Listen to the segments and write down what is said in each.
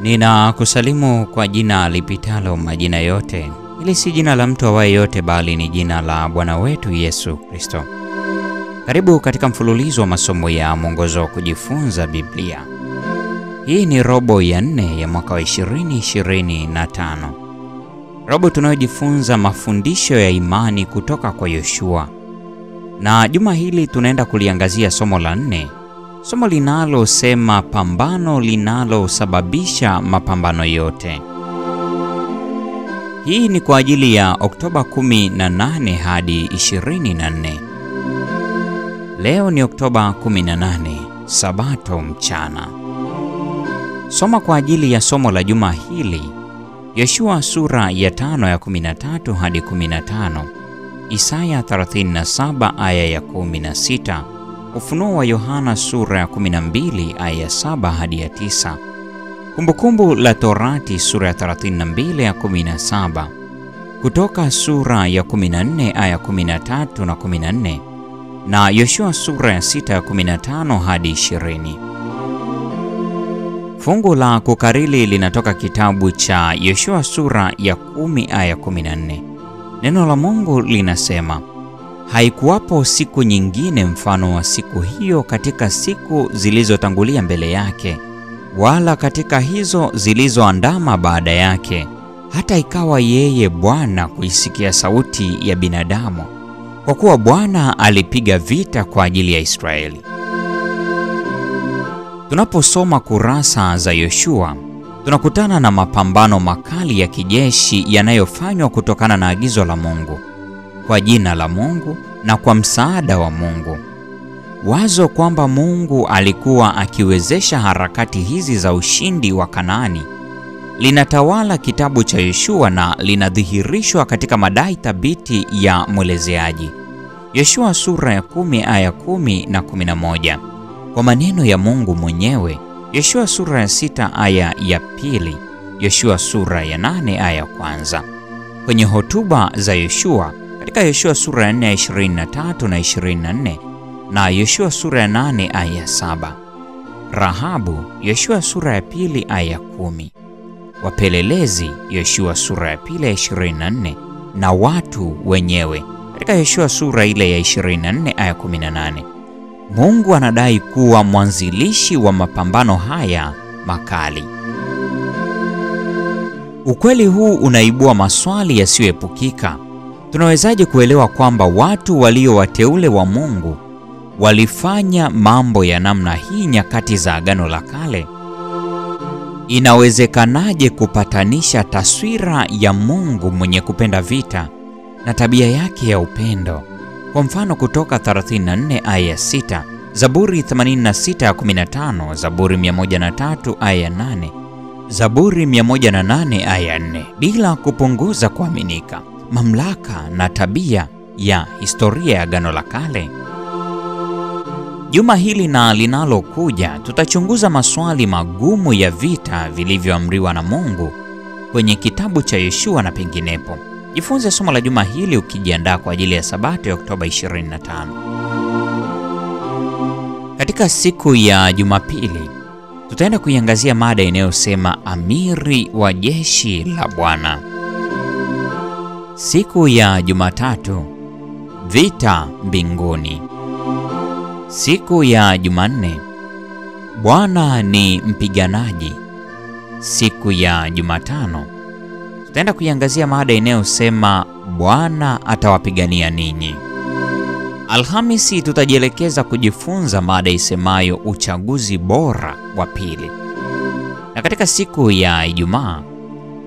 Ninakusalimu kwa jina lipitalo majina yote. Hili si jina la mtu awaye yote, bali ni jina la Bwana wetu Yesu Kristo. Karibu katika mfululizo wa masomo ya mwongozo wa kujifunza Biblia. Hii ni robo ya 4 ya mwaka wa 2025. Robo tunayojifunza mafundisho ya imani kutoka kwa Yoshua. Na juma hili tunaenda kuliangazia somo la 4. Somo linalosema pambano linalosababisha mapambano yote. Hii ni kwa ajili ya Oktoba 18 hadi 24. Leo ni Oktoba 18, Sabato mchana. Soma kwa ajili ya somo la juma hili: Yoshua sura ya 5 ya 13 hadi 15, Isaya 37 aya ya 16, Ufunuo wa Yohana sura ya 12 aya ya 7 hadi ya 9, Kumbukumbu la Torati sura ya 32 ya 17, Kutoka sura ya 14 aya 13 na 14, na Yoshua sura ya 6 ya 15 hadi 20. Fungu la kukariri linatoka kitabu cha Yoshua sura ya 10 aya 14. Neno la Mungu linasema, haikuwapo siku nyingine mfano wa siku hiyo katika siku zilizotangulia mbele yake, wala katika hizo zilizoandama baada yake, hata ikawa yeye Bwana kuisikia sauti ya binadamu, kwa kuwa Bwana alipiga vita kwa ajili ya Israeli. Tunaposoma kurasa za Yoshua, tunakutana na mapambano makali ya kijeshi yanayofanywa kutokana na agizo la Mungu, kwa jina la Mungu na kwa msaada wa Mungu. Wazo kwamba Mungu alikuwa akiwezesha harakati hizi za ushindi wa Kanaani linatawala kitabu cha Yoshua na linadhihirishwa katika madai thabiti ya mwelezeaji. Yoshua sura ya 10 aya 10 na 11. Kwa maneno ya Mungu mwenyewe. Yoshua sura ya 6 aya ya 2, Yoshua sura ya 8 aya ya 1. Kwenye hotuba za Yoshua katika Yoshua sura ya 4 aya 23 na 24, na Yoshua sura ya 8 aya ya 7. Rahabu, Yoshua sura ya 2 aya ya 10. Wapelelezi, Yoshua sura ya 2 aya 24, na watu wenyewe katika Yoshua sura ile ya 24 aya 18. Mungu anadai kuwa mwanzilishi wa mapambano haya makali. Ukweli huu unaibua maswali yasiyoepukika. Tunawezaje kuelewa kwamba watu walio wateule wa Mungu walifanya mambo ya namna hii nyakati za Agano la Kale? Inawezekanaje kupatanisha taswira ya Mungu mwenye kupenda vita na tabia yake ya upendo? Kwa mfano, Kutoka 34 aya ya 6, Zaburi 86 ya 15, Zaburi 103 aya ya 8, Zaburi 108 aya ya 4, bila kupunguza kuaminika mamlaka na tabia ya historia ya Agano la Kale. Juma hili na linalokuja tutachunguza maswali magumu ya vita vilivyoamriwa na Mungu kwenye kitabu cha Yoshua na penginepo. Jifunze somo la juma hili ukijiandaa kwa ajili ya Sabato ya Oktoba 25. Katika siku ya Jumapili tutaenda kuiangazia mada inayosema amiri wa jeshi la Bwana. Siku ya Jumatatu, vita mbinguni. Siku ya Jumanne, Bwana ni mpiganaji. Siku ya Jumatano tutaenda kuiangazia mada inayosema Bwana atawapigania ninyi. Alhamisi tutajielekeza kujifunza mada isemayo uchaguzi bora wa pili. Na katika siku ya Ijumaa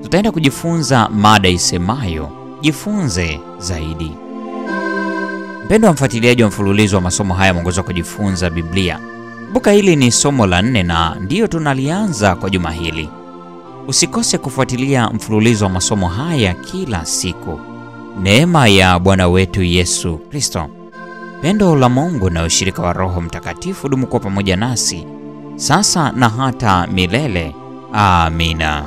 tutaenda kujifunza mada isemayo jifunze zaidi. Mpendwa mfuatiliaji wa mfululizo wa masomo haya mwongozo wa kujifunza Biblia, kumbuka hili ni somo la 4 na ndiyo tunalianza kwa juma hili. Usikose kufuatilia mfululizo wa masomo haya kila siku. Neema ya Bwana wetu Yesu Kristo, pendo la Mungu na ushirika wa Roho Mtakatifu dumu kwa pamoja nasi sasa na hata milele. Amina.